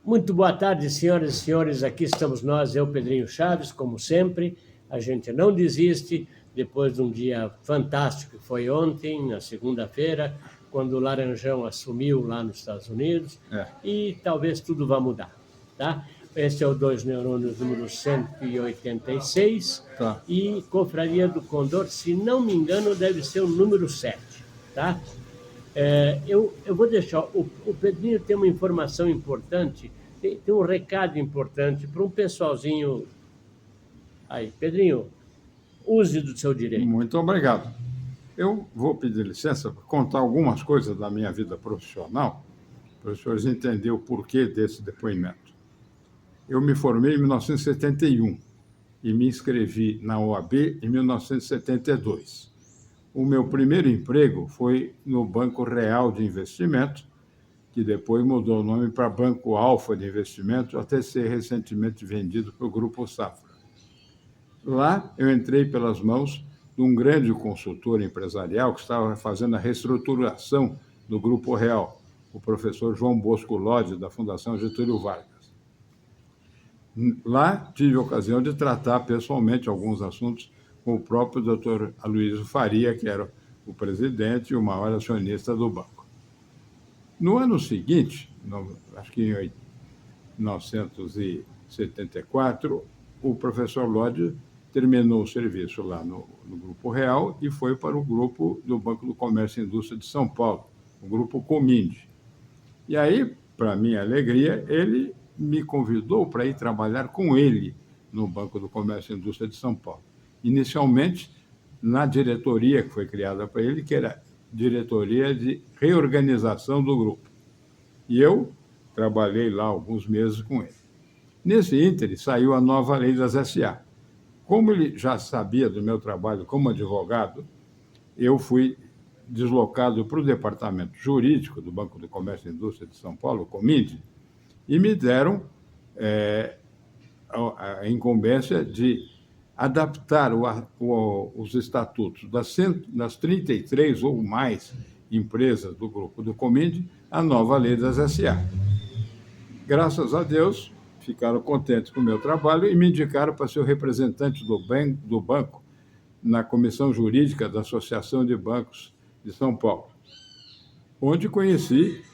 Muito boa tarde, senhoras e senhores. Aqui estamos nós, eu, Pedrinho Chaves, como sempre. A gente não desiste, depois de um dia fantástico que foi ontem, na segunda-feira, quando o Laranjão assumiu lá nos Estados Unidos, e talvez tudo vá mudar, tá? Esse é o Dois Neurônios número 186, Tá. E Confraria do Condor, se não me engano, deve ser o número 7, tá? Eu vou deixar. O Pedrinho tem uma informação importante, tem um recado importante para um pessoalzinho. Aí, Pedrinho, use do seu direito. Muito obrigado. Eu vou pedir licença para contar algumas coisas da minha vida profissional, para os senhores entenderem o porquê desse depoimento. Eu me formei em 1971 e me inscrevi na OAB em 1972. O meu primeiro emprego foi no Banco Real de Investimento, que depois mudou o nome para Banco Alfa de Investimento, até ser recentemente vendido para o Grupo Safra. Lá eu entrei pelas mãos de um grande consultor empresarial que estava fazendo a reestruturação do Grupo Real, o professor João Bosco Lodge, da Fundação Getúlio Vargas. Lá tive a ocasião de tratar pessoalmente alguns assuntos com o próprio doutor Aloysio Faria, que era o presidente e o maior acionista do banco. No ano seguinte, acho que em 1974, o professor Lodge terminou o serviço lá no Grupo Real e foi para o grupo do Banco do Comércio e Indústria de São Paulo, o Grupo Cominde. E aí, para minha alegria, ele me convidou para ir trabalhar com ele no Banco do Comércio e Indústria de São Paulo. Inicialmente, na diretoria que foi criada para ele, que era Diretoria de Reorganização do Grupo. E eu trabalhei lá alguns meses com ele. Nesse ínterim, saiu a nova lei das SA. Como ele já sabia do meu trabalho como advogado, eu fui deslocado para o departamento jurídico do Banco do Comércio e Indústria de São Paulo, o Cominde, e me deram a incumbência de adaptar os estatutos das 33 ou mais empresas do grupo do Cominde à nova lei das SA. Graças a Deus, ficaram contentes com o meu trabalho e me indicaram para ser o representante do banco na Comissão Jurídica da Associação de Bancos de São Paulo, onde conheci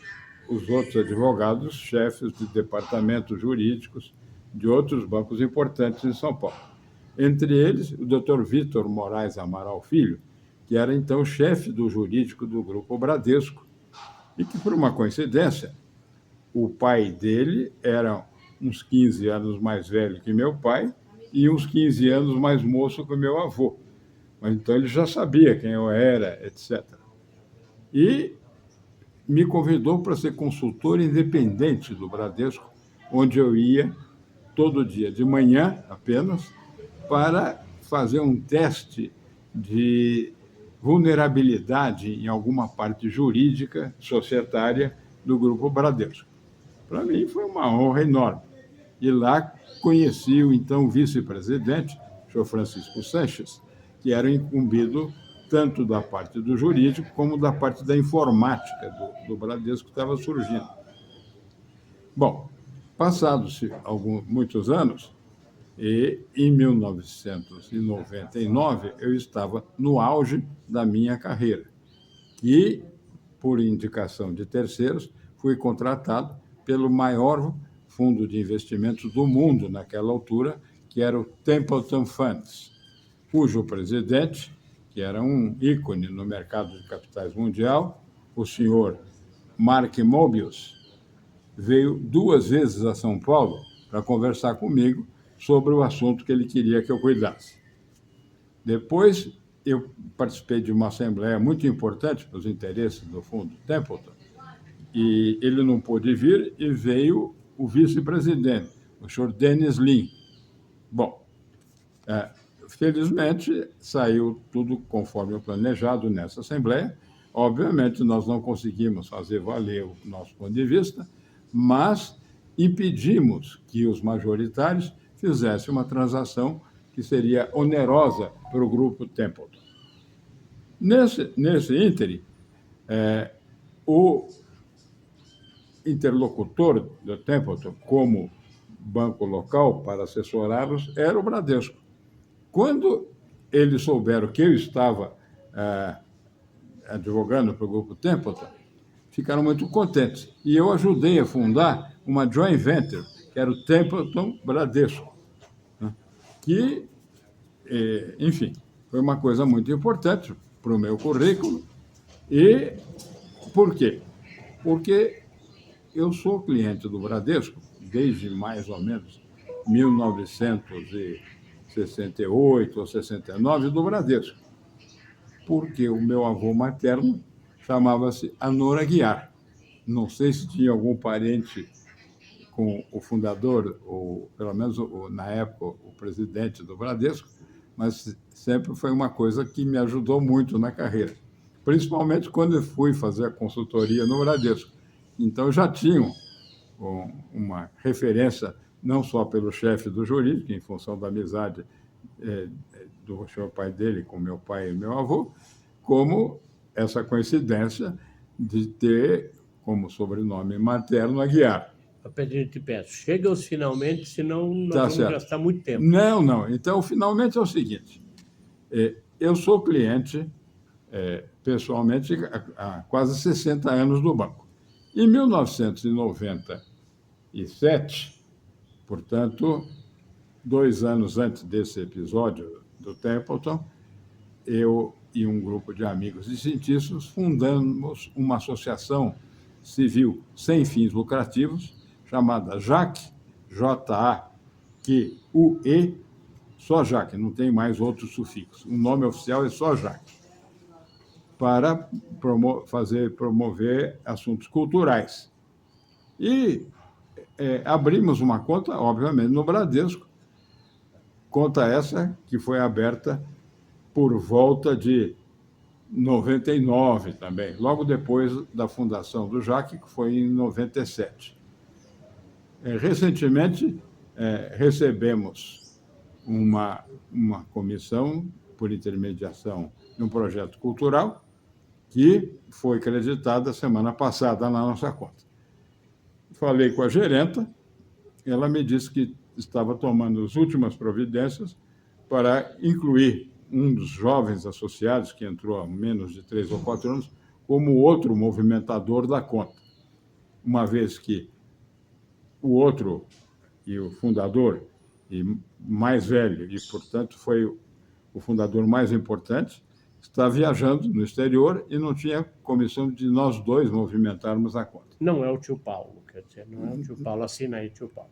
os outros advogados, chefes de departamentos jurídicos de outros bancos importantes em São Paulo. Entre eles, o Dr. Vitor Moraes Amaral Filho, que era então chefe do jurídico do Grupo Bradesco, e que, por uma coincidência, o pai dele era uns 15 anos mais velho que meu pai e uns 15 anos mais moço que meu avô. Mas então ele já sabia quem eu era, etc. E me convidou para ser consultor independente do Bradesco, onde eu ia todo dia, de manhã apenas, para fazer um teste de vulnerabilidade em alguma parte jurídica, societária, do Grupo Bradesco. Para mim foi uma honra enorme. E lá conheci o então vice-presidente, o senhor Francisco Sanches, que era incumbido tanto da parte do jurídico como da parte da informática do Bradesco que estava surgindo. Bom, passados-se muitos anos, e em 1999 eu estava no auge da minha carreira e, por indicação de terceiros, fui contratado pelo maior fundo de investimentos do mundo naquela altura, que era o Templeton Funds, cujo presidente, que era um ícone no mercado de capitais mundial, o senhor Mark Mobius, veio 2 vezes a São Paulo para conversar comigo sobre o assunto que ele queria que eu cuidasse. Depois, eu participei de uma assembleia muito importante para os interesses do fundo Templeton, e ele não pôde vir e veio o vice-presidente, o senhor Dennis Lin. Bom, felizmente, saiu tudo conforme o planejado nessa Assembleia. Obviamente, nós não conseguimos fazer valer o nosso ponto de vista, mas impedimos que os majoritários fizessem uma transação que seria onerosa para o grupo Templeton. Nesse ínterim, o interlocutor do Templeton como banco local para assessorá-los era o Bradesco. Quando eles souberam que eu estava advogando para o Grupo Templeton, ficaram muito contentes. E eu ajudei a fundar uma joint venture, que era o Templeton Bradesco, né? Que, enfim, foi uma coisa muito importante para o meu currículo. E por quê? Porque eu sou cliente do Bradesco desde mais ou menos 1968 ou 69 do Bradesco, porque o meu avô materno chamava-se Anor Aguiar. Não sei se tinha algum parente com o fundador, ou pelo menos na época o presidente do Bradesco, mas sempre foi uma coisa que me ajudou muito na carreira, principalmente quando eu fui fazer a consultoria no Bradesco. Então, já tinham uma referência, não só pelo chefe do jurídico, em função da amizade do senhor pai dele com meu pai e meu avô, como essa coincidência de ter como sobrenome materno Aguiar. Pedrinho, te peço, chega aos finalmente, senão nós vamos certo. gastar muito tempo. Não. Então, finalmente é o seguinte, eu sou cliente, pessoalmente, há quase 60 anos do banco. Em 1997, portanto, 2 anos antes desse episódio do Templeton, eu e um grupo de amigos e cientistas fundamos uma associação civil sem fins lucrativos, chamada JAQ, J-A-Q-U-E, só JAQ, não tem mais outros sufixos. O nome oficial é só JAQ, para promover assuntos culturais. E abrimos uma conta, obviamente, no Bradesco, conta essa que foi aberta por volta de 99 também, logo depois da fundação do JAC, que foi em 97. Recentemente, recebemos uma comissão por intermediação de um projeto cultural que foi creditada semana passada na nossa conta. Falei com a gerenta, ela me disse que estava tomando as últimas providências para incluir um dos jovens associados, que entrou há menos de 3 ou 4 anos, como outro movimentador da conta, uma vez que o outro, e o fundador, e mais velho, e, portanto, foi o fundador mais importante, está viajando no exterior e não tinha comissão de nós dois movimentarmos a conta. Não é o tio Paulo, quer dizer, não é o tio Paulo, assina aí, tio Paulo.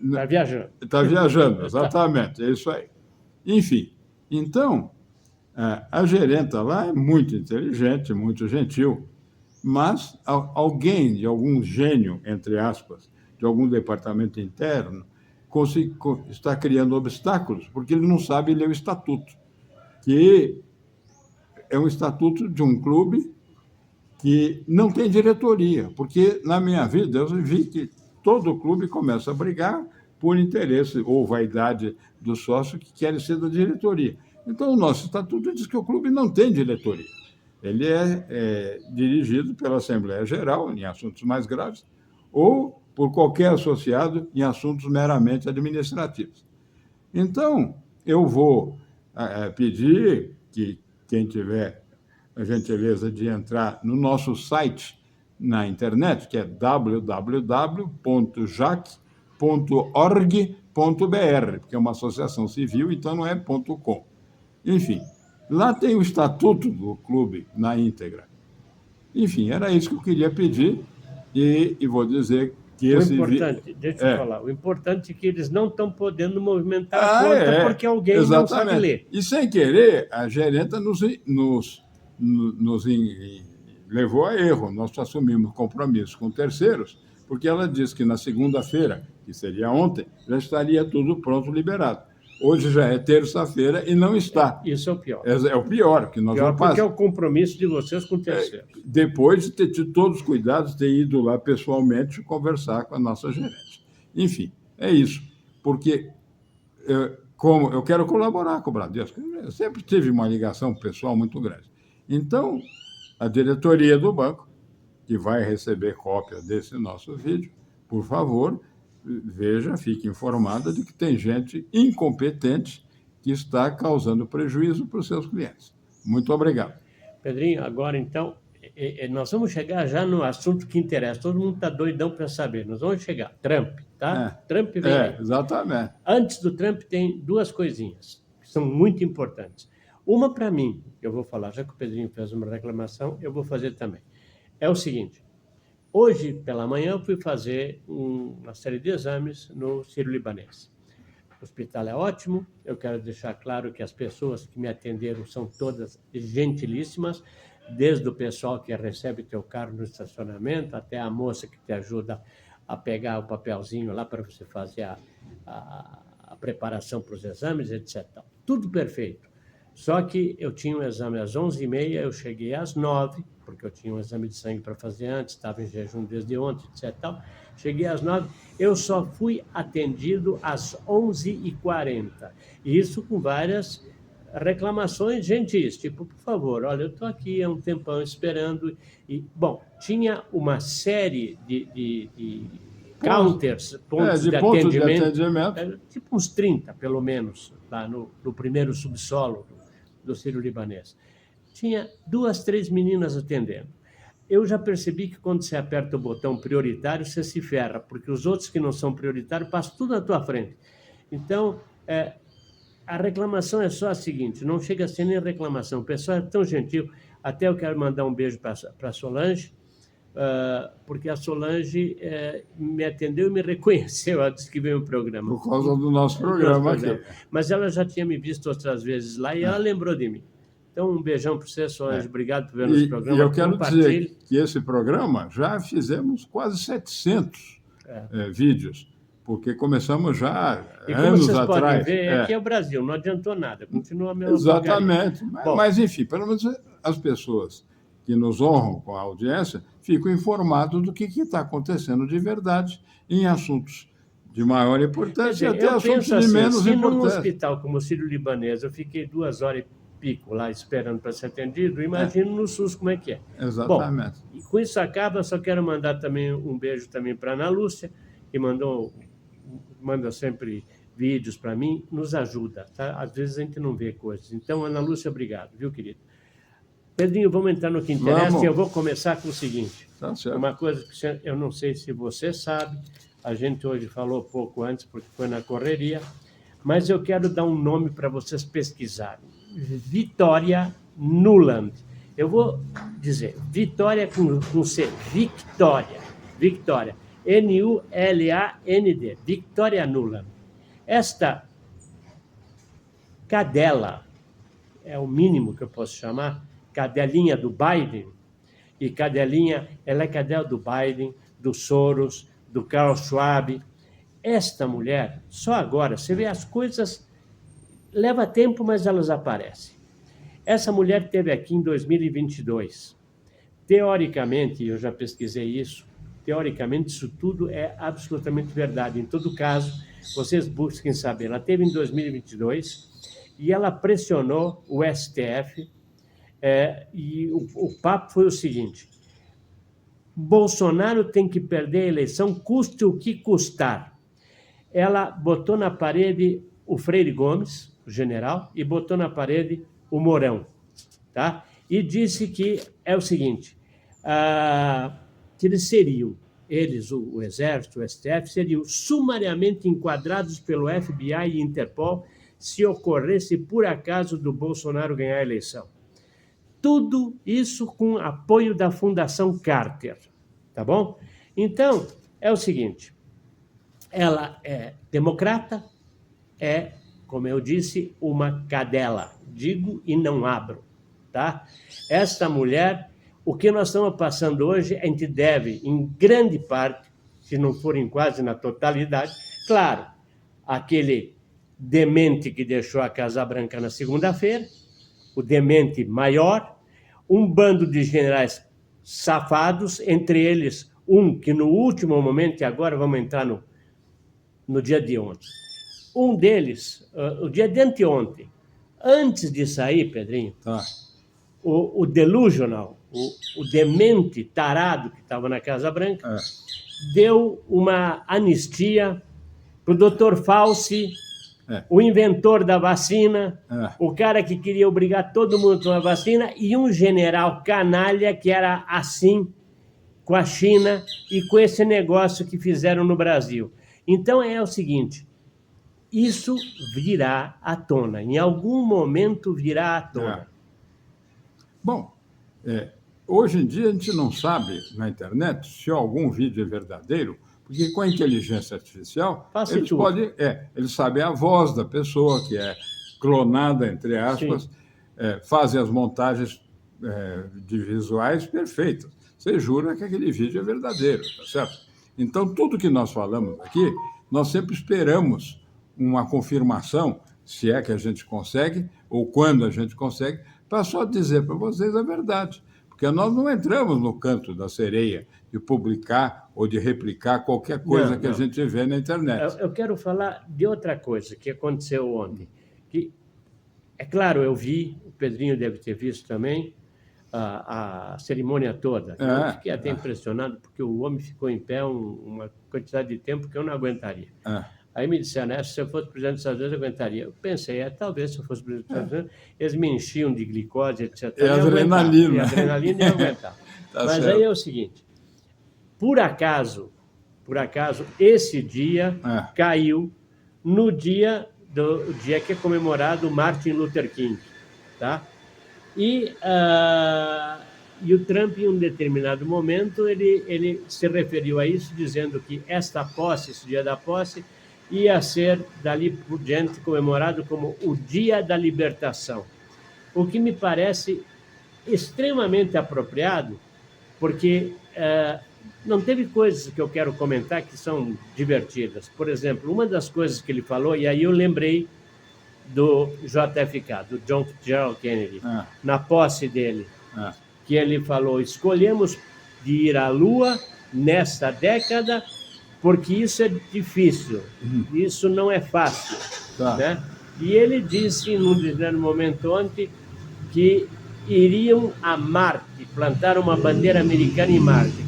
Está viajando. Está viajando, exatamente, é isso aí. Enfim, então, a gerenta lá é muito inteligente, muito gentil, mas alguém de algum gênio, entre aspas, de algum departamento interno, está criando obstáculos, porque ele não sabe ler o estatuto, que é um estatuto de um clube que não tem diretoria, porque na minha vida eu vi que todo clube começa a brigar por interesse ou vaidade do sócio que querem ser da diretoria. Então, o nosso estatuto diz que o clube não tem diretoria. Ele é dirigido pela Assembleia Geral, em assuntos mais graves, ou por qualquer associado em assuntos meramente administrativos. Então, eu vou pedir que quem tiver a gentileza de entrar no nosso site na internet, que é www.jac.org.br, porque é uma associação civil, então não é .com. Enfim, lá tem o estatuto do clube na íntegra. Enfim, era isso que eu queria pedir e vou dizer que o importante, deixa eu falar, o importante é que eles não estão podendo movimentar a conta porque alguém não sabe ler. E sem querer, a gerenta nos levou a erro. Nós assumimos compromissos com terceiros, porque ela disse que na segunda-feira, que seria ontem, já estaria tudo pronto, liberado. Hoje já é terça-feira e não está. Isso é o pior. É o pior, que nós vamos porque é o compromisso de vocês com terceiros. Depois de ter tido todos os cuidados, ter ido lá pessoalmente conversar com a nossa gerente. Enfim, é isso. Porque como eu quero colaborar com o Bradesco, eu sempre tive uma ligação pessoal muito grande. Então, a diretoria do banco que vai receber cópia desse nosso vídeo, por favor, veja, fique informada de que tem gente incompetente que está causando prejuízo para os seus clientes. Muito obrigado. Pedrinho, agora então, nós vamos chegar já no assunto que interessa. Todo mundo está doidão para saber. Nós vamos chegar. Trump, tá? Trump vem aí. Exatamente. Antes do Trump tem duas coisinhas que são muito importantes. Uma para mim, eu vou falar, já que o Pedrinho fez uma reclamação, eu vou fazer também. É o seguinte, hoje pela manhã eu fui fazer uma série de exames no Sírio-Libanês. O hospital é ótimo, eu quero deixar claro que as pessoas que me atenderam são todas gentilíssimas, desde o pessoal que recebe teu carro no estacionamento, até a moça que te ajuda a pegar o papelzinho lá para você fazer a preparação para os exames, etc. Tudo perfeito. Só que eu tinha um exame às 11h30, eu cheguei às 9h, porque eu tinha um exame de sangue para fazer antes, estava em jejum desde ontem, etc. Cheguei às 9h, eu só fui atendido às 11h40. Isso com várias reclamações gentis, tipo, por favor, olha, eu estou aqui há um tempão esperando. E, bom, tinha uma série de counters, pontos de atendimento, tipo uns 30, pelo menos, lá no primeiro subsolo do Sírio-Libanês. Tinha 2, 3 meninas atendendo. Eu já percebi que quando você aperta o botão prioritário, você se ferra, porque os outros que não são prioritários passam tudo na tua frente. Então, a reclamação é só a seguinte, não chega a ser nem reclamação, o pessoal é tão gentil, até eu quero mandar um beijo para a Solange, porque a Solange me atendeu e me reconheceu, ela disse que veio no programa. Por causa do nosso programa aqui. Mas ela já tinha me visto outras vezes lá e ela lembrou de mim. Então, um beijão para você, Solange, obrigado por ver nosso programa. E eu quero dizer que esse programa já fizemos quase 700 vídeos, porque começamos já anos atrás. E como vocês podem ver, aqui é o Brasil, não adiantou nada, continua a mesma Exatamente, mas enfim, pelo menos as pessoas que nos honram com a audiência, ficam informados do que está acontecendo de verdade em assuntos de maior importância e até assuntos de menos importância. Num hospital como o Sírio-Libanês, eu fiquei 2 horas e pico lá esperando para ser atendido, imagino no SUS como é que é. Exatamente. Bom, e com isso acaba, só quero mandar também um beijo também para a Ana Lúcia, que manda sempre vídeos para mim, nos ajuda, tá? Às vezes a gente não vê coisas. Então, Ana Lúcia, obrigado, viu, querido? Pedrinho, vamos entrar no que interessa e eu vou começar com o seguinte. Tá certo. Uma coisa que eu não sei se você sabe, a gente hoje falou pouco antes porque foi na correria, mas eu quero dar um nome para vocês pesquisarem. Victoria Nuland. Eu vou dizer, Vitória com C, Victoria, N-U-L-A-N-D, Victoria Nuland. Esta cadela, é o mínimo que eu posso chamar, cadelinha do Biden, e ela é cadela do Biden, do Soros, do Carl Schwab. Esta mulher, só agora, você vê as coisas, leva tempo, mas elas aparecem. Essa mulher esteve aqui em 2022. Teoricamente, eu já pesquisei isso, teoricamente isso tudo é absolutamente verdade. Em todo caso, vocês busquem saber. Ela esteve em 2022 e ela pressionou o STF, e o papo foi o seguinte: Bolsonaro tem que perder a eleição, custe o que custar. Ela botou na parede o Freire Gomes, o general, e botou na parede o Mourão, tá? E disse que é o seguinte, que eles seriam, o Exército, o STF, seriam sumariamente enquadrados pelo FBI e Interpol se ocorresse por acaso do Bolsonaro ganhar a eleição. Tudo isso com apoio da Fundação Carter, tá bom? Então, é o seguinte, ela é democrata, como eu disse, uma cadela, digo e não abro, tá? Esta mulher, o que nós estamos passando hoje, a gente deve, em grande parte, se não forem quase na totalidade, claro, aquele demente que deixou a Casa Branca na segunda-feira, o demente maior, um bando de generais safados, entre eles um que no último momento, e agora vamos entrar no dia de ontem, um deles, o dia de anteontem, antes de sair, Pedrinho, o delusional, o demente tarado que estava na Casa Branca, deu uma anistia para o Dr. Fauci, o inventor da vacina, o cara que queria obrigar todo mundo a tomar vacina, e um general canalha que era assim com a China e com esse negócio que fizeram no Brasil. Então é o seguinte, isso virá à tona, em algum momento virá à tona. Bom, hoje em dia a gente não sabe na internet se algum vídeo é verdadeiro, porque com a inteligência artificial, eles sabem a voz da pessoa, que é clonada, entre aspas, fazem as montagens de visuais perfeitas. Você jura que aquele vídeo é verdadeiro, tá certo? Então, tudo que nós falamos aqui, nós sempre esperamos uma confirmação, se é que a gente consegue, ou quando a gente consegue, para só dizer para vocês a verdade. Porque nós não entramos no canto da sereia de publicar ou de replicar qualquer coisa que a gente vê na internet. Eu quero falar de outra coisa que aconteceu ontem. Que, é claro, eu vi, o Pedrinho deve ter visto também, a cerimônia toda. Eu fiquei até impressionado, porque o homem ficou em pé uma quantidade de tempo que eu não aguentaria. Aí me disseram, se eu fosse presidente dos Estados Unidos, eu aguentaria. Eu pensei, talvez se eu fosse presidente dos Estados Unidos, eles me enchiam de glicose, etc. E adrenalina. E adrenalina e eu aguentava. Mas certo. Aí é o seguinte, por acaso, esse dia caiu no dia que é comemorado Martin Luther King, tá? E o Trump, em um determinado momento, ele se referiu a isso, dizendo que esse dia da posse, ia ser, dali por diante, comemorado como o Dia da Libertação. O que me parece extremamente apropriado, porque não teve coisas que eu quero comentar que são divertidas. Por exemplo, uma das coisas que ele falou, e aí eu lembrei do JFK, do John Fitzgerald Kennedy, na posse dele, que ele falou, escolhemos de ir à Lua nesta década porque isso é difícil, isso não é fácil. Né? E ele disse, num determinado momento ontem, que iriam a Marte, plantar uma bandeira americana em Marte,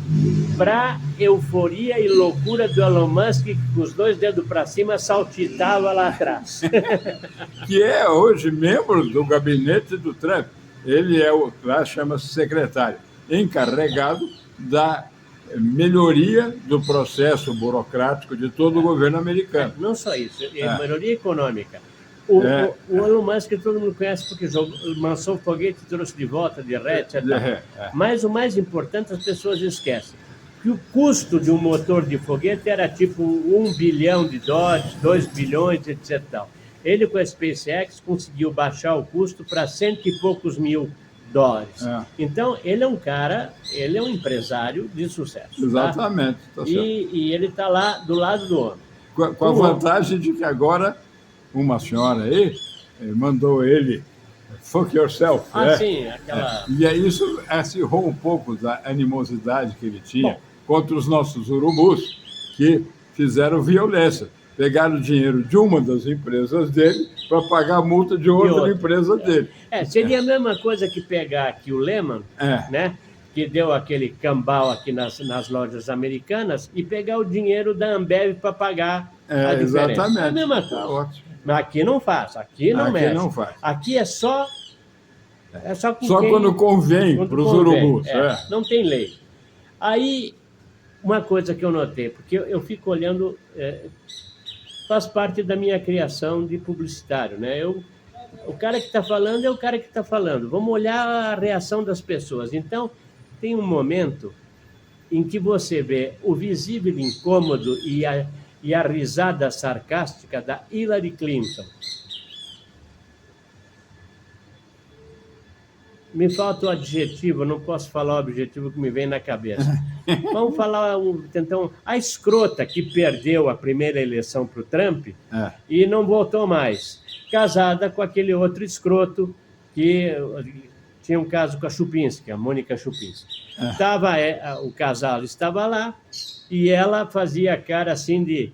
para euforia e loucura do Elon Musk, que com os 2 dedos para cima saltitava lá atrás. Que é hoje membro do gabinete do Trump. Ele lá chama-se secretário, encarregado da melhoria do processo burocrático de todo o governo americano. Não só isso, melhoria econômica. O Elon Musk todo mundo conhece porque lançou o foguete e trouxe de volta de ré, etc. Mas o mais importante, as pessoas esquecem, que o custo de um motor de foguete era tipo $1 bilhão, 2 bilhões, etc. Ele, com a SpaceX, conseguiu baixar o custo para $100 e poucos mil. Então, ele é um cara, ele é um empresário de sucesso. Exatamente. Tá? E ele está lá do lado do homem. Com a vantagem de que agora uma senhora aí mandou ele fuck yourself. Sim, aquela... E isso acirrou um pouco da animosidade que ele tinha contra os nossos urubus, que fizeram violência. Pegaram o dinheiro de uma das empresas dele para pagar a multa de outra empresa dele. Seria a mesma coisa que pegar aqui o Lehman, né, que deu aquele cambal aqui nas lojas americanas, e pegar o dinheiro da Ambev para pagar a diferença. Exatamente. É a mesma coisa. Tá ótimo. Mas aqui não faz, aqui não mexe. Não faz. Aqui é só quando convém para os urubus. Não tem lei. Aí, uma coisa que eu notei, porque eu fico olhando... faz parte da minha criação de publicitário, né? O cara que está falando é o cara que está falando. Vamos olhar a reação das pessoas. Então, tem um momento em que você vê o visível incômodo e a risada sarcástica da Hillary Clinton. Me falta o adjetivo, não posso falar o adjetivo que me vem na cabeça. Vamos falar, então, a escrota que perdeu a primeira eleição para o Trump e não voltou mais, casada com aquele outro escroto que tinha um caso com a Chupinski, a Mônica Chupinski. O casal estava lá e ela fazia a cara assim de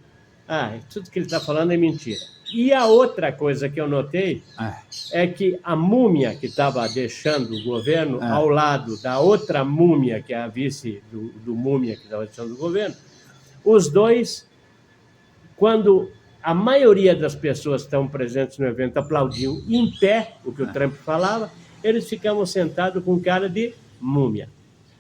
tudo que ele está falando é mentira. E a outra coisa que eu notei é que a múmia que estava deixando o governo, ao lado da outra múmia, que é a vice do múmia que estava deixando o governo, os dois, quando a maioria das pessoas que estão presentes no evento aplaudiam em pé o que o Trump falava, eles ficavam sentados com cara de múmia.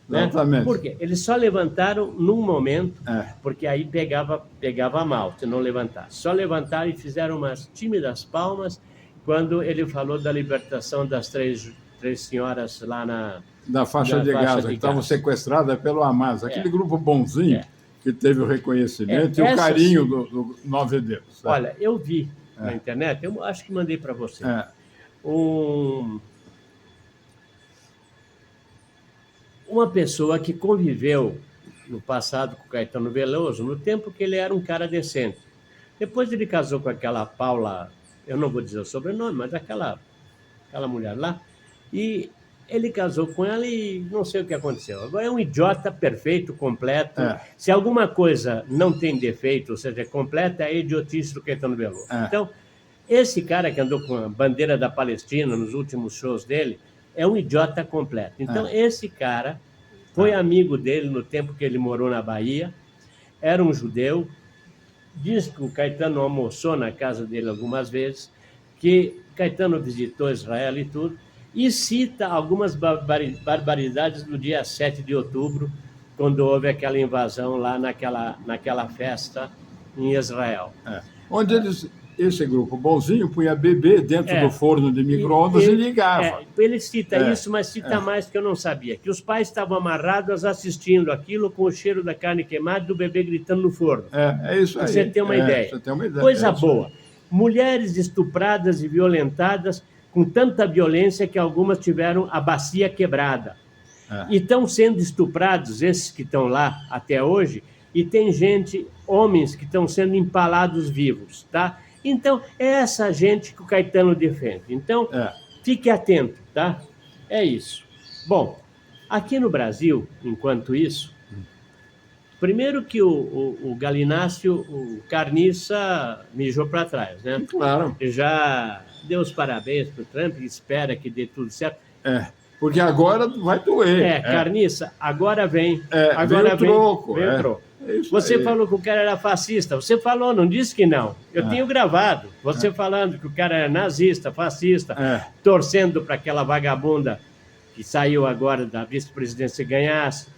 Né? Exatamente. Por quê? Eles só levantaram num momento, porque aí pegava mal se não levantasse. Só levantaram e fizeram umas tímidas palmas quando ele falou da libertação das três senhoras lá da faixa de Gaza, que estavam sequestradas pelo Hamas. Aquele grupo bonzinho que teve o reconhecimento e o carinho do 9 dedos. Olha, eu vi na internet, eu acho que mandei para você, uma pessoa que conviveu no passado com o Caetano Veloso, no tempo que ele era um cara decente. Depois ele casou com aquela Paula, eu não vou dizer o sobrenome, mas aquela mulher lá, e ele casou com ela e não sei o que aconteceu. Agora é um idiota perfeito, completo. Se alguma coisa não tem defeito, ou seja, é completa, é idiotice do Caetano Veloso. Então, esse cara que andou com a bandeira da Palestina nos últimos shows dele, é um idiota completo. Então, esse cara foi amigo dele no tempo que ele morou na Bahia, era um judeu, diz que o Caetano almoçou na casa dele algumas vezes, que Caetano visitou Israel e tudo, e cita algumas barbaridades do dia 7 de outubro, quando houve aquela invasão lá naquela festa em Israel. Onde esse grupo bonzinho punha bebê dentro do forno de micro-ondas e ligava. Ele cita isso, mas cita mais que eu não sabia, que os pais estavam amarrados assistindo aquilo com o cheiro da carne queimada e do bebê gritando no forno. É isso aí. Você tem uma ideia. Você tem uma ideia. Coisa boa. Mulheres estupradas e violentadas com tanta violência que algumas tiveram a bacia quebrada. E estão sendo estuprados, esses que estão lá até hoje, e tem homens que estão sendo empalados vivos, tá? Então, é essa gente que o Caetano defende. Então, fique atento, tá? É isso. Bom, aqui no Brasil, enquanto isso, primeiro que o Galinácio, o Carniça, mijou para trás, né? Claro. Já deu os parabéns para o Trump, espera que dê tudo certo. Porque agora vai doer. Carniça, agora vem. Agora vem o troco. Vem o troco. Você falou que o cara era fascista. Você falou, não disse que não. Eu tenho gravado. Você falando que o cara era nazista, fascista, torcendo para aquela vagabunda que saiu agora da vice-presidência e ganhasse.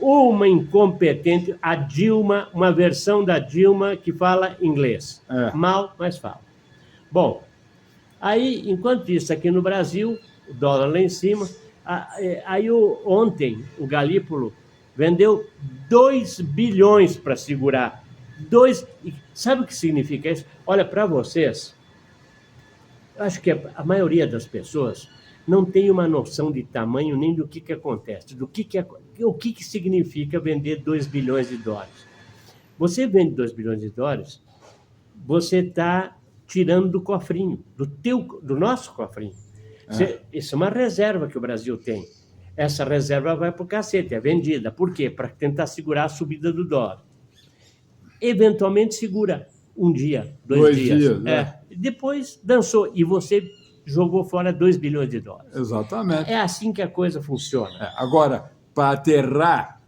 Uma incompetente, a Dilma, uma versão da Dilma que fala inglês. Mal, mas fala. Bom, aí, enquanto isso, aqui no Brasil, o dólar lá em cima, aí ontem o Galípolo vendeu 2 bilhões para segurar. Sabe o que significa isso? Olha, para vocês, eu acho que a maioria das pessoas não tem uma noção de tamanho nem do que acontece, o que significa vender 2 bilhões de dólares. Você vende 2 bilhões de dólares, você está tirando do cofrinho, do nosso cofrinho. Isso é uma reserva que o Brasil tem. Essa reserva vai para o cacete, é vendida. Por quê? Para tentar segurar a subida do dólar. Eventualmente segura um dia, 2 dias. Depois dançou e você jogou fora 2 bilhões de dólares. Exatamente. É assim que a coisa funciona. Agora, para aterrar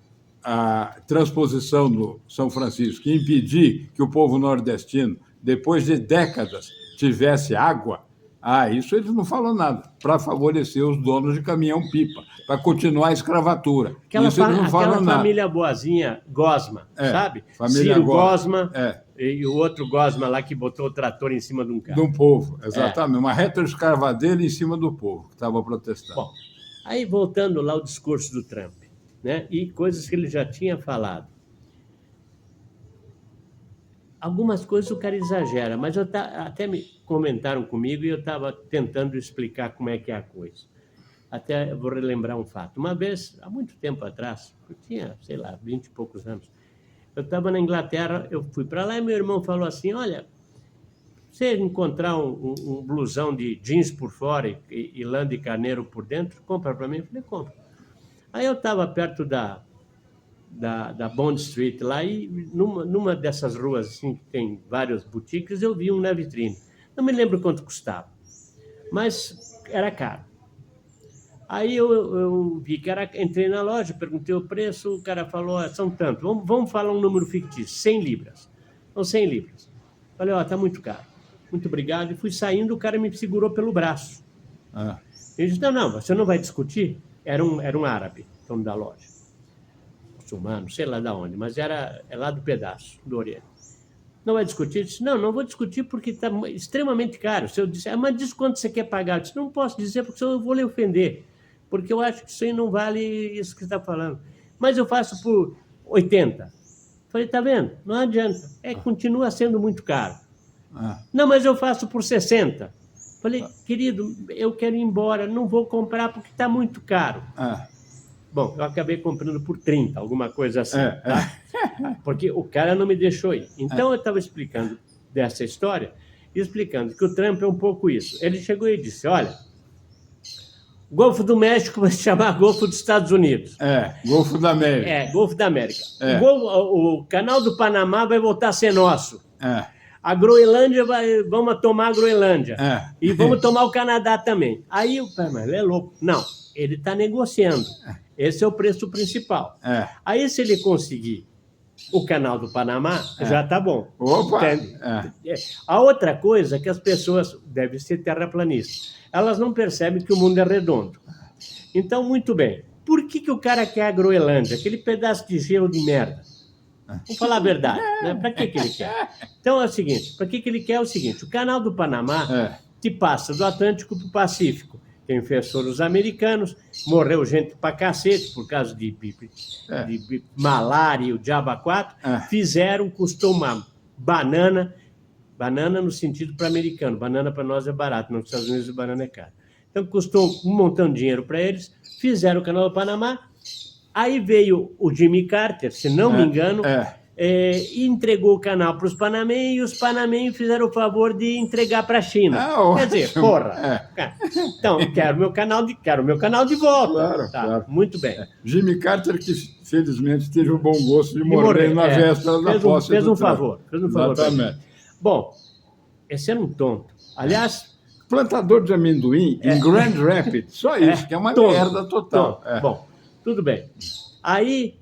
a transposição do São Francisco e impedir que o povo nordestino, depois de décadas, tivesse água, isso eles não falam nada, para favorecer os donos de caminhão-pipa, para continuar a escravatura. Isso eles não falam nada. Família boazinha, Gosma, sabe? Família Ciro Gosma e o outro Gosma lá que botou o trator em cima de um carro. Do povo, exatamente. Uma retroescravadeira em cima do povo, que estava protestando. Bom, aí voltando lá ao discurso do Trump, né? E coisas que ele já tinha falado. Algumas coisas o cara exagera, mas até me comentaram comigo e eu estava tentando explicar como é que é a coisa. Até vou relembrar um fato. Uma vez, há muito tempo atrás, eu tinha, 20 e poucos anos, eu estava na Inglaterra, eu fui para lá e meu irmão falou assim, olha, você encontrar um blusão de jeans por fora e lã de carneiro por dentro, compra para mim. Eu falei, compra. Aí eu estava perto da Bond Street lá e numa dessas ruas assim que tem várias boutiques eu vi um na vitrine. Não me lembro quanto custava, mas era caro. Aí eu vi que era, entrei na loja, perguntei o preço, o cara falou, são tanto, vamos falar um número fictício, 100 libras. São 100 libras. Falei, tá muito caro. Muito obrigado. E fui saindo, o cara me segurou pelo braço. Ele disse, não, você não vai discutir? Era um árabe, dono da loja. Muçulmano, sei lá de onde, mas é lá do pedaço, do Oriente. Não vai discutir? Eu disse, não vou discutir porque está extremamente caro. Se eu disser, mas diz quanto você quer pagar? Eu disse, não posso dizer porque senão eu vou lhe ofender. Porque eu acho que isso aí não vale isso que você está falando. Mas eu faço por 80. Falei, tá vendo? Não adianta. Continua sendo muito caro. Não, mas eu faço por 60. Falei, querido, eu quero ir embora, não vou comprar porque está muito caro. Bom, eu acabei comprando por 30, alguma coisa assim. Tá? Porque o cara não me deixou ir. Então, eu estava explicando dessa história, explicando que o Trump é um pouco isso. Ele chegou e disse, olha, o Golfo do México vai se chamar Golfo dos Estados Unidos. Golfo da América. Golfo da América. O Canal do Panamá vai voltar a ser nosso. A Groenlândia, vamos tomar a Groenlândia. E vamos tomar o Canadá também. Aí mas ele é louco. Não, ele está negociando. Esse é o preço principal. Aí, se ele conseguir o Canal do Panamá, já está bom. Opa! A outra coisa é que as pessoas devem ser terraplanistas. Elas não percebem que o mundo é redondo. Então, muito bem. Por que o cara quer a Groenlândia? Aquele pedaço de gelo de merda. Vamos falar a verdade, né? Para que ele quer? Então é o seguinte, para que ele quer é o seguinte, o Canal do Panamá te passa do Atlântico para o Pacífico. Tem os americanos, morreu gente pra cacete por causa de malária e o diabo 4, custou uma banana no sentido para americano, banana para nós é barato, nos Estados Unidos a banana é cara. Então custou um montão de dinheiro para eles, fizeram o Canal do Panamá. Aí veio o Jimmy Carter, se não me engano, e entregou o canal para os panamenhos, e os panamenhos fizeram o favor de entregar para a China. Quer dizer, porra. Então, quero meu canal de volta. Claro. Muito bem. Jimmy Carter, que felizmente teve o bom gosto de morrer na véspera da posse. Fez um favor. Exatamente. Bom, esse era um tonto. Aliás... Plantador de amendoim em Grand Rapids, só isso, que é uma merda total. Bom, tudo bem. Aí,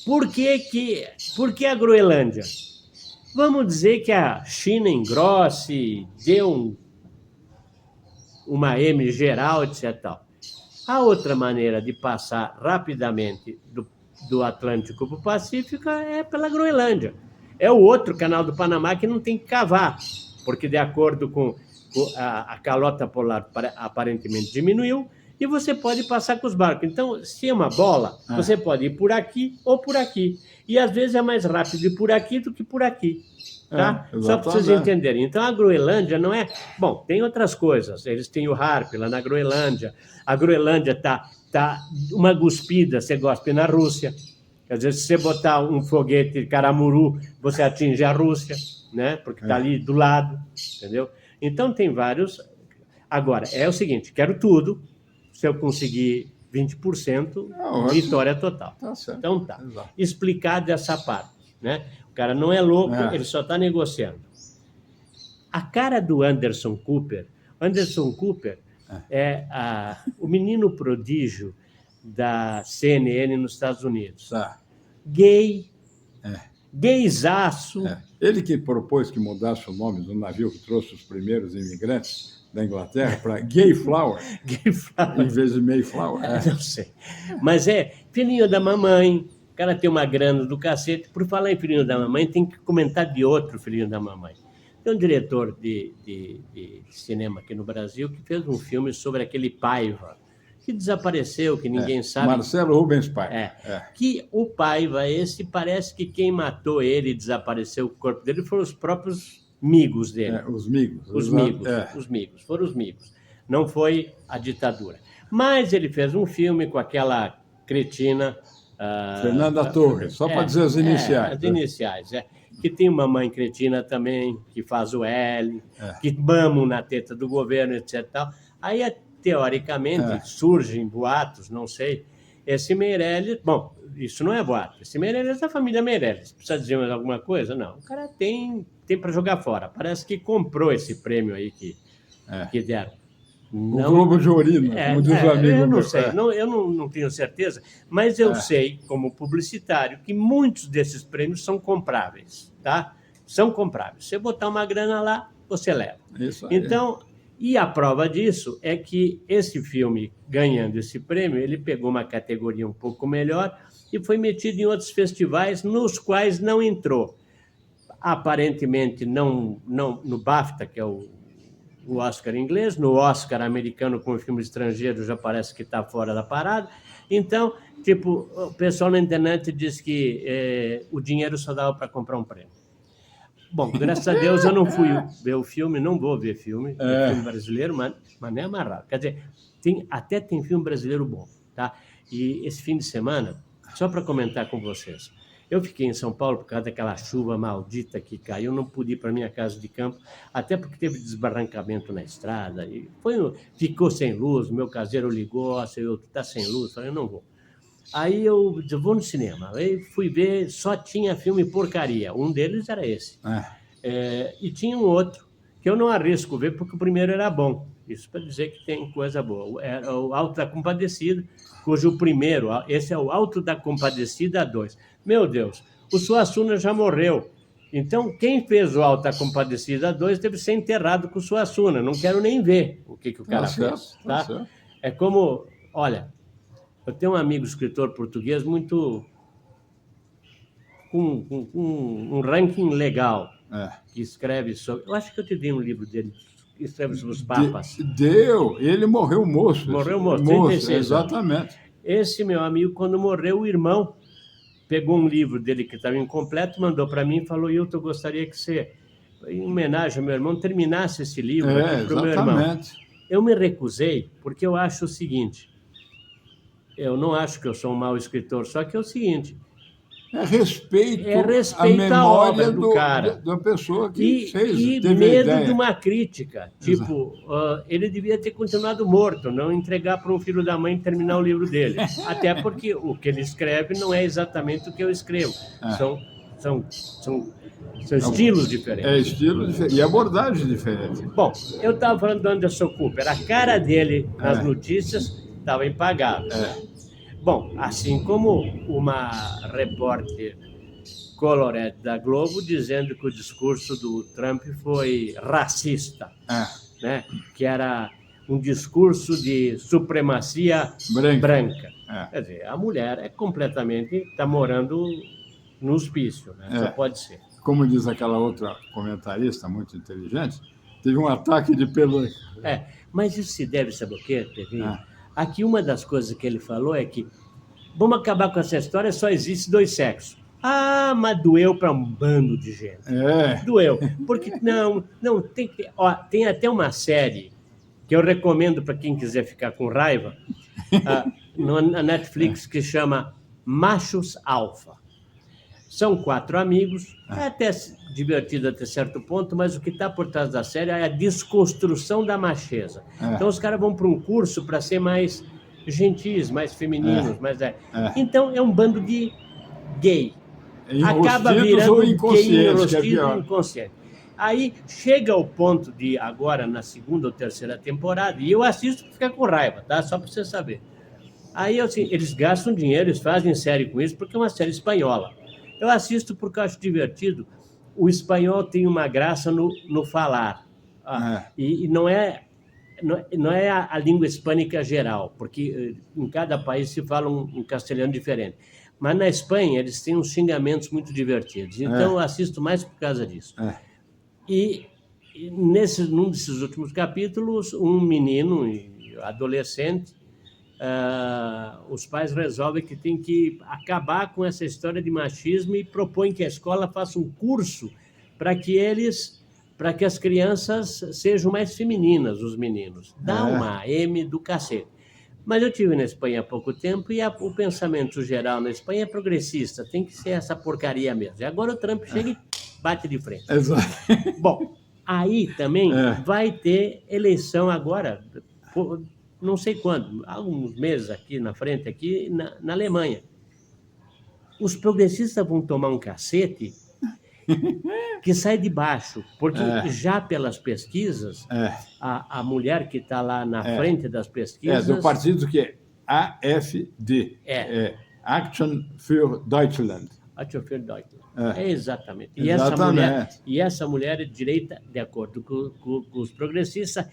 por que a Groenlândia? Vamos dizer que a China engrosse, deu uma M geral, etc. A outra maneira de passar rapidamente do Atlântico para o Pacífico é pela Groenlândia. É o outro Canal do Panamá que não tem que cavar, porque de acordo com a calota polar aparentemente diminuiu, e você pode passar com os barcos. Então, se é uma bola, você pode ir por aqui ou por aqui. E, às vezes, é mais rápido ir por aqui do que por aqui. Tá? Só para vocês entenderem. Então, a Groenlândia não é... Bom, tem outras coisas. Eles têm o HAARP lá na Groenlândia. A Groenlândia tá uma guspida, você gospe na Rússia. Quer dizer, se você botar um foguete caramuru, você atinge a Rússia, né? Porque está ali do lado, entendeu? Então, tem vários... Agora, é o seguinte, quero tudo. Se eu conseguir 20%, vitória total. Tá certo. Então tá. Exato. Explicar dessa parte, né? O cara não é louco, ele só está negociando. A cara do Anderson Cooper é o menino prodígio da CNN nos Estados Unidos. Gay, gaysaço. Ele que propôs que mudasse o nome do navio que trouxe os primeiros imigrantes da Inglaterra para Gayflower, em vez de Mayflower. Não sei. Mas filhinho da mamãe, o cara tem uma grana do cacete. Por falar em filhinho da mamãe, tem que comentar de outro filhinho da mamãe. Tem um diretor de cinema aqui no Brasil que fez um filme sobre aquele Paiva, que desapareceu, que ninguém sabe. Marcelo Rubens Paiva. Que o Paiva, parece que quem matou ele e desapareceu o corpo dele foram os próprios migos dele. Os migos. Os migos. Foram os migos. Não foi a ditadura. Mas ele fez um filme com aquela cretina... Fernanda Torres, só para dizer as iniciais. As iniciais, que tem uma mãe cretina também, que faz o L, que mamam na teta do governo, etc. Aí, teoricamente, surgem boatos, não sei, esse Meirelles... Bom, isso não é boato. Esse Meirelles é da família Meirelles. Precisa dizer mais alguma coisa? Não. O cara tem para jogar fora. Parece que comprou esse prêmio aí que deram. O Globo de Ouro, como diz o amigo eu não meu. sei, eu não tenho certeza, mas eu sei, como publicitário, que muitos desses prêmios são compráveis, tá? São compráveis. Você botar uma grana lá, você leva. Isso aí. Então, e a prova disso é que esse filme, ganhando esse prêmio, ele pegou uma categoria um pouco melhor e foi metido em outros festivais nos quais não entrou. Aparentemente, não no BAFTA, que é o Oscar inglês, no Oscar americano com filme estrangeiro já parece que está fora da parada. Então, tipo, o pessoal na internet diz que o dinheiro só dava para comprar um prêmio. Bom, graças a Deus eu não fui ver o filme, não vou ver filme brasileiro, mas nem amarrado. Quer dizer, até tem filme brasileiro bom, tá? E esse fim de semana, só para comentar com vocês, eu fiquei em São Paulo por causa daquela chuva maldita que caiu, não pude ir para minha casa de campo, até porque teve desbarrancamento na estrada, e ficou sem luz, meu caseiro ligou, está sem luz, falei, eu não vou. Aí eu vou no cinema, aí fui ver, só tinha filme porcaria, um deles era esse. E tinha um outro, que eu não arrisco ver, porque o primeiro era bom, isso para dizer que tem coisa boa. Era o Alto da Compadecida, cujo primeiro, esse é o Alto da Compadecida 2. Meu Deus, o Suassuna já morreu. Então, quem fez o Alto da Compadecida 2 deve ser enterrado com o Suassuna. Não quero nem ver o que o cara fez. Tá? É como, olha, eu tenho um amigo escritor português muito... com um ranking legal, que escreve sobre... Eu acho que eu te dei um livro dele, que escreve sobre os papas. Deu, ele morreu moço. Morreu moço, 36 exatamente. Anos. Esse meu amigo, quando morreu, o irmão pegou um livro dele que estava incompleto, mandou para mim e falou, Hilton, eu gostaria que você, em homenagem ao meu irmão, terminasse esse livro para o meu irmão. Eu me recusei, porque eu acho o seguinte, eu não acho que eu sou um mau escritor, só que é o seguinte... respeito a memória do cara. Da pessoa que fez. E teve medo de uma crítica. Tipo, ele devia ter continuado morto, não entregar para um filho da mãe terminar o livro dele. Até porque o que ele escreve não é exatamente o que eu escrevo. São estilos diferentes. Estilos diferentes. E abordagem diferente. Bom, eu estava falando do Anderson Cooper. A cara dele nas notícias estava impagável. Bom, assim como uma repórter colorete da Globo dizendo que o discurso do Trump foi racista, né? Que era um discurso de supremacia branca. Quer dizer, a mulher está morando no hospício, né? Só pode ser. Como diz aquela outra comentarista muito inteligente, teve um ataque de pelo... Mas isso se deve, sabe o quê, Pedrinho? Aqui uma das coisas que ele falou é que vamos acabar com essa história, só existe 2 sexos. Mas doeu para um bando de gente. Doeu. Porque não tem que... tem até uma série que eu recomendo para quem quiser ficar com raiva, na Netflix, que chama Machos Alfa. São 4 amigos, é até divertido até certo ponto, mas o que está por trás da série é a desconstrução da macheza. Então os caras vão para um curso para ser mais gentis, mais femininos, Então é um bando de gay. Acaba virando gay enrostido e inconsciente. Aí chega ao ponto de, agora na 2ª ou 3ª temporada, e eu assisto para ficar com raiva, tá? Só para você saber. Aí assim, eles gastam dinheiro, eles fazem série com isso, porque é uma série espanhola. Eu assisto porque eu acho divertido. O espanhol tem uma graça no falar. E não é a língua hispânica geral, porque em cada país se fala um castelhano diferente. Mas na Espanha eles têm uns xingamentos muito divertidos. Então eu assisto mais por causa disso. E num desses últimos capítulos, um menino, adolescente, os pais resolvem que tem que acabar com essa história de machismo e propõem que a escola faça um curso para que as crianças sejam mais femininas, os meninos. Dá uma M do cacete. Mas eu estive na Espanha há pouco tempo e o pensamento geral na Espanha é progressista, tem que ser essa porcaria mesmo. E agora o Trump chega e bate de frente. Exato. Bom, aí também vai ter eleição agora. não sei quando, há uns meses aqui na frente, aqui na Alemanha. Os progressistas vão tomar um cacete que sai de baixo, porque já pelas pesquisas, a mulher que está lá na frente das pesquisas... do partido que é AfD, Action für Deutschland. Action für Deutschland. Exatamente. E essa mulher é de direita, de acordo com os progressistas,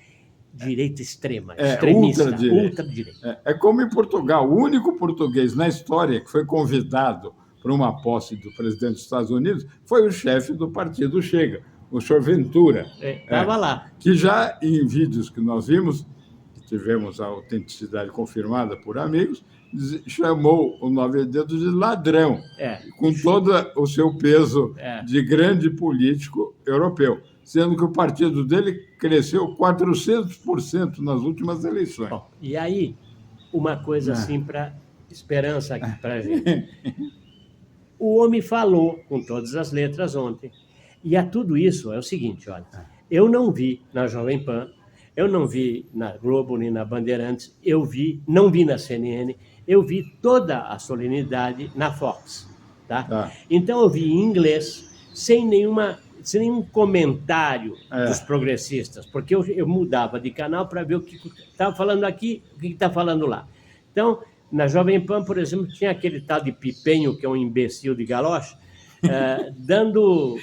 direita extrema, extremista, ultradireita. É como em Portugal, o único português na história que foi convidado para uma posse do presidente dos Estados Unidos foi o chefe do partido Chega, o senhor Ventura. Estava lá. Que já em vídeos que nós vimos, que tivemos a autenticidade confirmada por amigos, chamou o Nove Dedos de ladrão, com todo o seu peso de grande político europeu, sendo que o partido dele cresceu 400% nas últimas eleições. Bom, e aí, uma coisa assim para esperança aqui para a gente. O homem falou com todas as letras ontem, e a tudo isso é o seguinte, olha, eu não vi na Jovem Pan, eu não vi na Globo nem na Bandeirantes, não vi na CNN, eu vi toda a solenidade na Fox, tá? Então eu vi em inglês, sem nenhum comentário dos progressistas, porque eu mudava de canal para ver o que estava falando aqui, o que está falando lá. Então, na Jovem Pan, por exemplo, tinha aquele tal de Pipenho, que é um imbecil de galoche, dando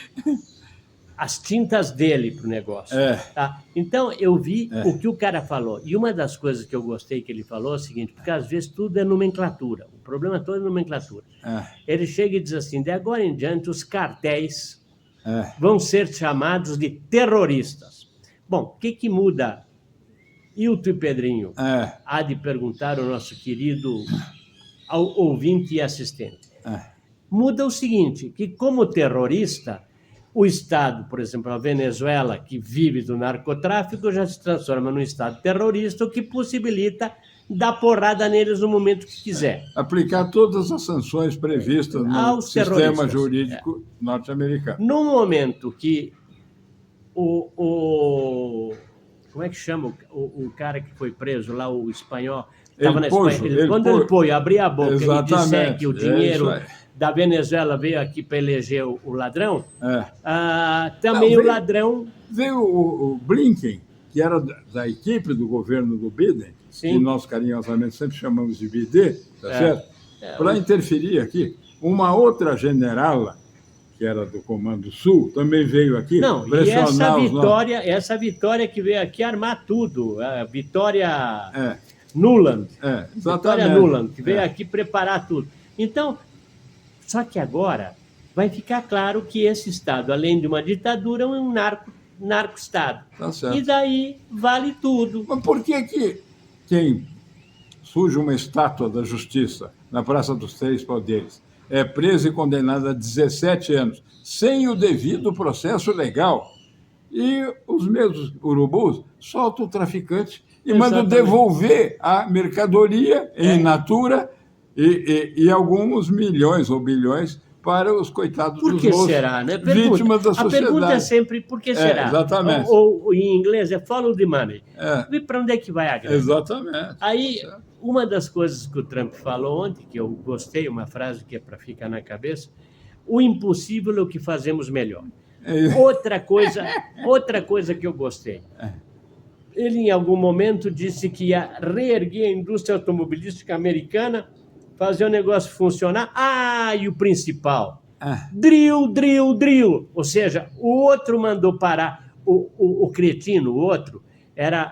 as tintas dele para o negócio. Tá? Então, eu vi o que o cara falou. E uma das coisas que eu gostei que ele falou é o seguinte, porque às vezes tudo é nomenclatura. O problema todo é nomenclatura. Ele chega e diz assim, de agora em diante, os cartéis vão ser chamados de terroristas. Bom, o que muda, Hilton e Pedrinho? Há de perguntar ao nosso querido ouvinte e assistente. Muda o seguinte, que como terrorista, o Estado, por exemplo, a Venezuela, que vive do narcotráfico, já se transforma num Estado terrorista, o que possibilita dar porrada neles no momento que quiser. Aplicar todas as sanções previstas no sistema jurídico norte-americano. No momento que como é que chama o cara que foi preso lá, o espanhol? Estava na Espanha. Quando ele foi abrir a boca e disser que o dinheiro da Venezuela veio aqui para eleger o ladrão, também o ladrão... Veio o Blinken, que era da equipe do governo do Biden, que nós carinhosamente sempre chamamos de BD, tá certo? Para interferir aqui. Uma outra generala, que era do Comando Sul, também veio aqui pressionar essa vitória que veio aqui armar tudo, a Vitória Nuland, Vitória Nuland, que veio aqui preparar tudo. Então, só que agora vai ficar claro que esse Estado, além de uma ditadura, é um narco-Estado. Tá certo. E daí vale tudo. Mas por que quem surge uma estátua da justiça na Praça dos Três Poderes é preso e condenado a 17 anos, sem o devido processo legal? E os mesmos urubus soltam o traficante e mandam devolver a mercadoria em natura e alguns milhões ou bilhões para os coitados dos será, né? Vítimas da sociedade. A pergunta é sempre, por que será? Exatamente. Ou em inglês é follow the money. E para onde é que vai a grana? Exatamente. Aí, uma das coisas que o Trump falou ontem, que eu gostei, uma frase que é para ficar na cabeça, o impossível é o que fazemos melhor. Outra coisa que eu gostei. Ele, em algum momento, disse que ia reerguer a indústria automobilística americana, fazer o negócio funcionar. E o principal, drill. Ou seja, o outro mandou parar, o cretino, o outro, era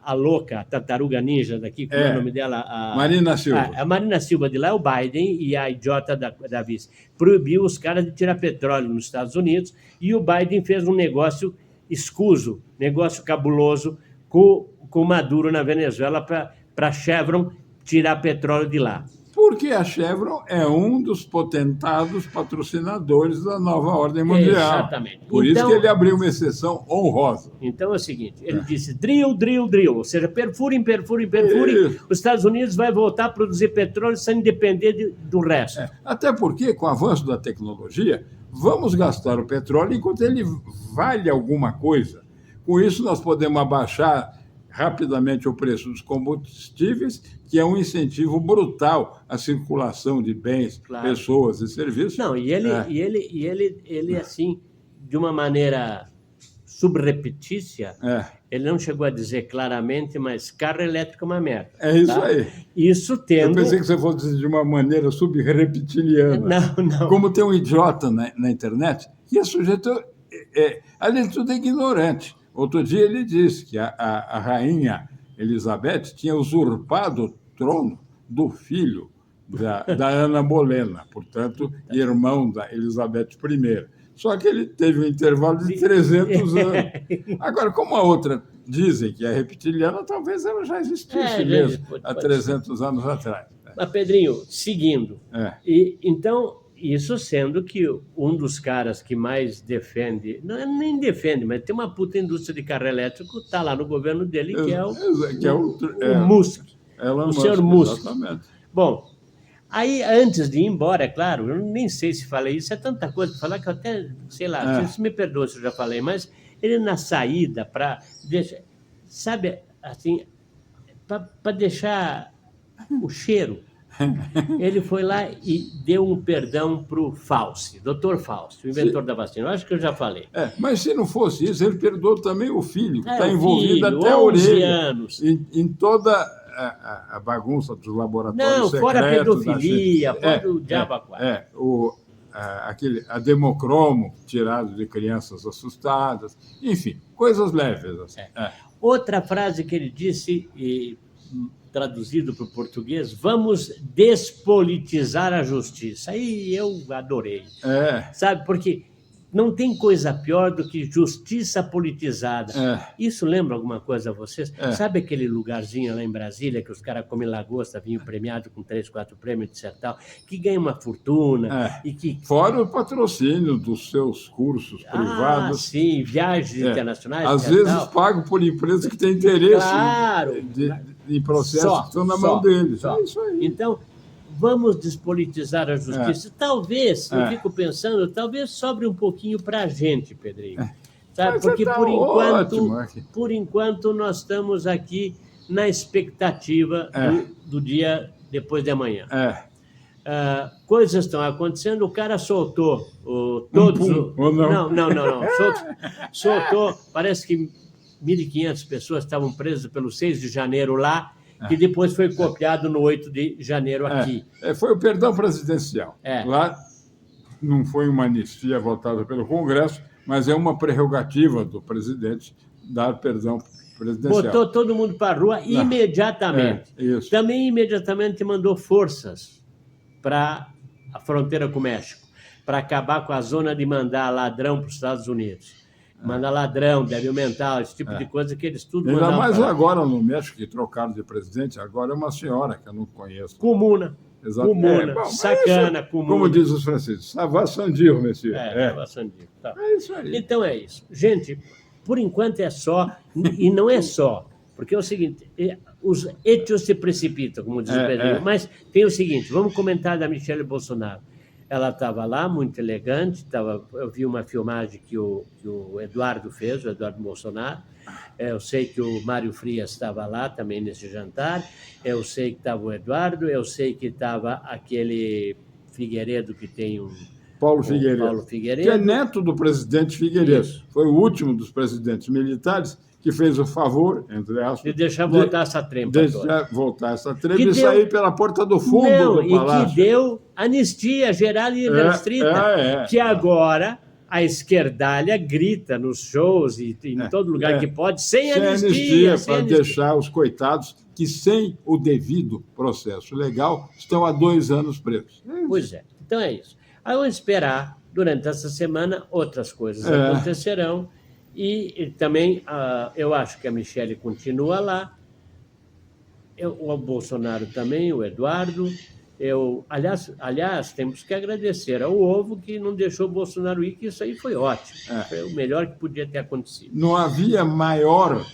a louca, a tartaruga ninja daqui, como é o nome dela? Marina Silva. A Marina Silva de lá é o Biden e a idiota da vice. Proibiu os caras de tirar petróleo nos Estados Unidos e o Biden fez um negócio escuso, negócio cabuloso com o Maduro na Venezuela para a Chevron tirar petróleo de lá. Porque a Chevron é um dos potentados patrocinadores da nova ordem mundial. Exatamente. Por isso que ele abriu uma exceção honrosa. Então é o seguinte, ele disse drill, ou seja, perfurem, os Estados Unidos vai voltar a produzir petróleo sem depender do resto. Até porque, com o avanço da tecnologia, vamos gastar o petróleo enquanto ele vale alguma coisa. Com isso, nós podemos abaixar rapidamente o preço dos combustíveis, que é um incentivo brutal à circulação de bens, Claro. pessoas e serviços. Não, e ele assim, de uma maneira subrepetícia, ele não chegou a dizer claramente, mas carro elétrico é uma merda. É isso tá? aí. Isso tendo... Eu pensei que você fosse dizer de uma maneira subreptiliana. Não. Como tem um idiota na internet, que é sujeito, além de tudo, é ignorante. Outro dia ele disse que a rainha Elizabeth tinha usurpado o trono do filho da Ana Bolena, portanto, irmão da Elizabeth I. Só que ele teve um intervalo de 300 anos. Agora, como a outra dizem que é reptiliana, talvez ela já existisse mesmo, há 300 anos atrás. Mas, Pedrinho, seguindo, e então, isso sendo que um dos caras que mais defende, nem defende, mas tem uma puta indústria de carro elétrico, está lá no governo dele, que é o Musk, o senhor Musk. Exatamente. Bom, aí, antes de ir embora, é claro, eu nem sei se falei isso, é tanta coisa para falar que eu até, sei lá, você me perdoa se eu já falei, mas ele na saída, para deixar, sabe, assim, para deixar o cheiro, ele foi lá e deu um perdão para o Fauci, Dr. Fauci, o inventor da vacina. Eu acho que eu já falei. Mas se não fosse isso, ele perdoou também o filho, que está envolvido até a orelha anos. Em toda a bagunça dos laboratórios secretos. Não, fora a pedofilia, fora o diabo aquático. A Democromo, tirado de crianças assustadas, enfim, coisas leves. Assim. Outra frase que ele disse, traduzido para o português, vamos despolitizar a justiça. Aí eu adorei. Sabe, porque não tem coisa pior do que justiça politizada. Isso lembra alguma coisa a vocês? Sabe aquele lugarzinho lá em Brasília que os caras comem lagosta, vinho premiado com 3, 4 prêmios, etc. Tal, que ganha uma fortuna e que... Fora o patrocínio dos seus cursos privados. Sim, viagens internacionais. Às vezes pago por empresas que têm interesse em processos que estão na mão deles. É isso aí. Então, vamos despolitizar a justiça. Talvez, eu fico pensando, talvez sobre um pouquinho para a gente, Pedrinho. Sabe? Porque, por enquanto, nós estamos aqui na expectativa do dia depois de amanhã. Coisas estão acontecendo, o cara soltou todos... Não. Soltou, parece que 1.500 pessoas estavam presas pelo 6 de janeiro lá, que depois foi copiado no 8 de janeiro aqui. Foi o perdão presidencial. Lá não foi uma anistia votada pelo Congresso, mas é uma prerrogativa do presidente dar perdão presidencial. Botou todo mundo para a rua imediatamente. Isso. Também imediatamente mandou forças para a fronteira com o México, para acabar com a zona de mandar ladrão para os Estados Unidos. Mandar ladrão, débil mental, esse tipo de coisa que eles tudo mandavam. Ainda mais agora no México, que trocaram de presidente, agora é uma senhora que eu não conheço. Comuna. Sacana, comuna. Como diz os franceses, ça va sans dire, monsieur. Ça va sans dire. Tá. É isso aí. Então é isso. Gente, por enquanto é só, e não é só, porque é o seguinte, os hechos se precipitam, como diz o Pedrinho, mas tem o seguinte, vamos comentar da Michelle Bolsonaro. Ela estava lá, muito elegante, eu vi uma filmagem que o Eduardo fez, o Eduardo Bolsonaro. Eu sei que o Mário Frias estava lá também nesse jantar, eu sei que estava o Eduardo, eu sei que estava aquele Figueiredo que tem Paulo Figueiredo, que é neto do presidente Figueiredo. Isso. Foi o último dos presidentes militares que fez o favor, entre aspas, de deixar voltar essa trempa. E sair pela porta do fundo do palácio. E que deu anistia geral e restrita, que agora a esquerdalha grita nos shows e em todo lugar que pode, sem anistia. Para deixar os coitados que, sem o devido processo legal, estão há 2 anos presos. Pois é, então é isso. Aí vamos esperar, durante essa semana, outras coisas acontecerão. E também, eu acho que a Michelle continua lá, o Bolsonaro também, o Eduardo. Aliás, temos que agradecer ao Ovo que não deixou o Bolsonaro ir, que isso aí foi ótimo. Foi o melhor que podia ter acontecido. Não havia maior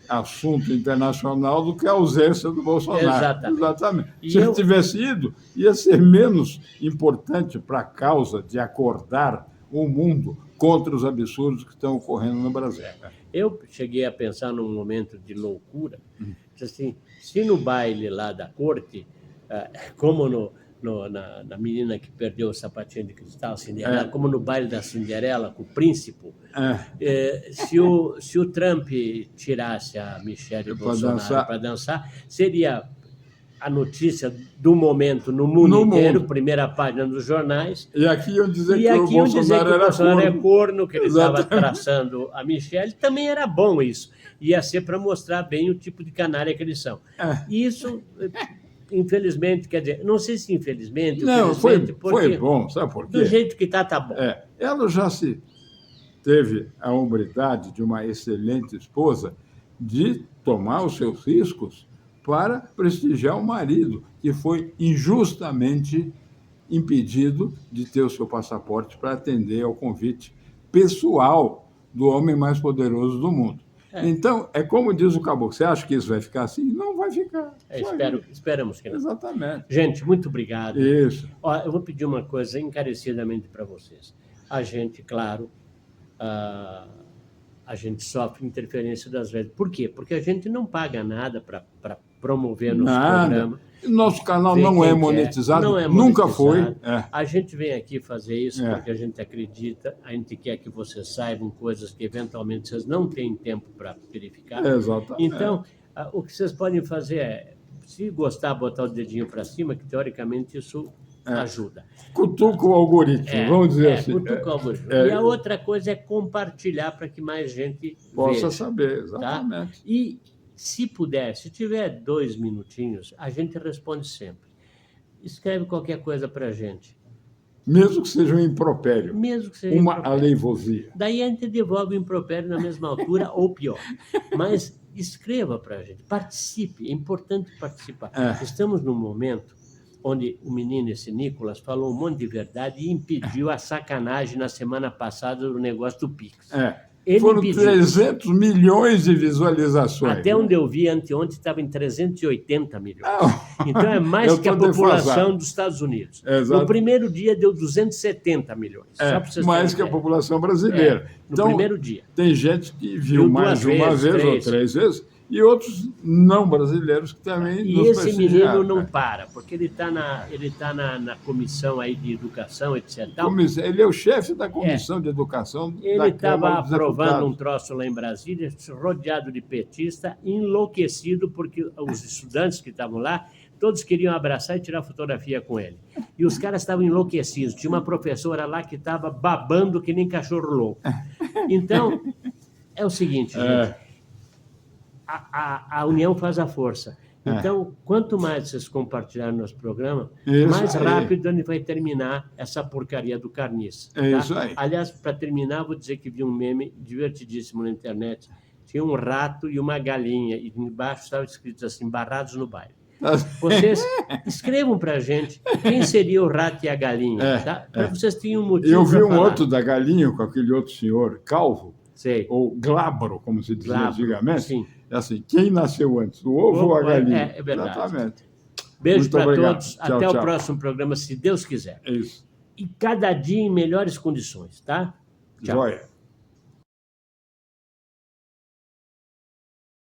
assunto internacional do que a ausência do Bolsonaro. Exatamente. Se ele tivesse ido, ia ser menos importante para a causa de acordar o mundo contra os absurdos que estão ocorrendo no Brasil. Eu cheguei a pensar num momento de loucura, assim, se no baile lá da corte, como na menina que perdeu o sapatinho de cristal, Cinderela, como no baile da Cinderela, com o príncipe, se o Trump tirasse a Michelle Bolsonaro para dançar, seria a notícia do momento no mundo inteiro, primeira página dos jornais. E aqui iam dizer que o Bolsonaro era corno, que ele estava traçando a Michelle. Também era bom isso. Ia ser para mostrar bem o tipo de canalha que eles são. E isso, infelizmente, quer dizer, não sei se infelizmente... Não, foi bom, sabe por quê? Do jeito que está bom. Ela já teve a hombridade de uma excelente esposa de tomar os seus riscos para prestigiar o marido, que foi injustamente impedido de ter o seu passaporte para atender ao convite pessoal do homem mais poderoso do mundo. Então, é como diz o Caboclo, você acha que isso vai ficar assim? Não vai ficar. Esperamos que não. Exatamente. Gente, muito obrigado. Isso. Eu vou pedir uma coisa encarecidamente para vocês. A gente, claro, a gente sofre interferência das redes. Por quê? Porque a gente não paga nada para promover nosso programa. Nosso canal não é monetizado, nunca foi. A gente vem aqui fazer isso porque a gente acredita, a gente quer que vocês saibam coisas que eventualmente vocês não têm tempo para verificar. Exatamente. Então, o que vocês podem fazer é, se gostar, botar o dedinho para cima, que teoricamente isso ajuda. Cutuca o algoritmo, vamos dizer assim. Cutuca o algoritmo. E a outra coisa é compartilhar para que mais gente possa veja, saber, exatamente. Tá? E se puder, se tiver 2 minutinhos, a gente responde sempre. Escreve qualquer coisa para a gente. Mesmo que seja um impropério. Mesmo que seja uma aleivosia. Daí a gente devolve o impropério na mesma altura ou pior. Mas escreva para a gente, participe, é importante participar. Estamos num momento onde o menino, esse Nicolas, falou um monte de verdade e impediu a sacanagem na semana passada do negócio do Pix. Foram 300 milhões de visualizações. Até onde eu vi anteontem estava em 380 milhões. Então é mais que a população dos Estados Unidos. Exato. No primeiro dia deu 270 milhões. Só para vocês mais que a população brasileira. No primeiro dia. Tem gente que viu mais de uma vez ou 3 vezes, e outros não brasileiros que também e nos esse menino não para, porque ele está na comissão aí de educação, etc. Ele é o chefe da comissão de educação da Ele estava Câmara dos aprovando Deputados. um troço lá em Brasília, rodeado de petista, enlouquecido, porque os estudantes que estavam lá, todos queriam abraçar e tirar fotografia com ele. E os caras estavam enlouquecidos. Tinha uma professora lá que estava babando que nem cachorro louco. Então, é o seguinte, gente. A união faz a força. Então, quanto mais vocês compartilharem nosso programa, mais rápido a gente vai terminar essa porcaria do carniça. Isso aí. Aliás, para terminar, vou dizer que vi um meme divertidíssimo na internet. Tinha um rato e uma galinha, e embaixo estava escrito assim, barrados no baile. Vocês escrevam para a gente quem seria o rato e a galinha, tá? Para vocês terem um motivo. Eu vi um falar. outro da galinha com aquele outro senhor, calvo, Sei. ou glabro, como se dizia antigamente. Sim. É assim, quem nasceu antes, o ovo ou a galinha? É verdade. Exatamente. Beijo para obrigado. todos. Tchau, Até tchau. o próximo programa, se Deus quiser. É isso. E cada dia em melhores condições, tá? Tchau. Joia.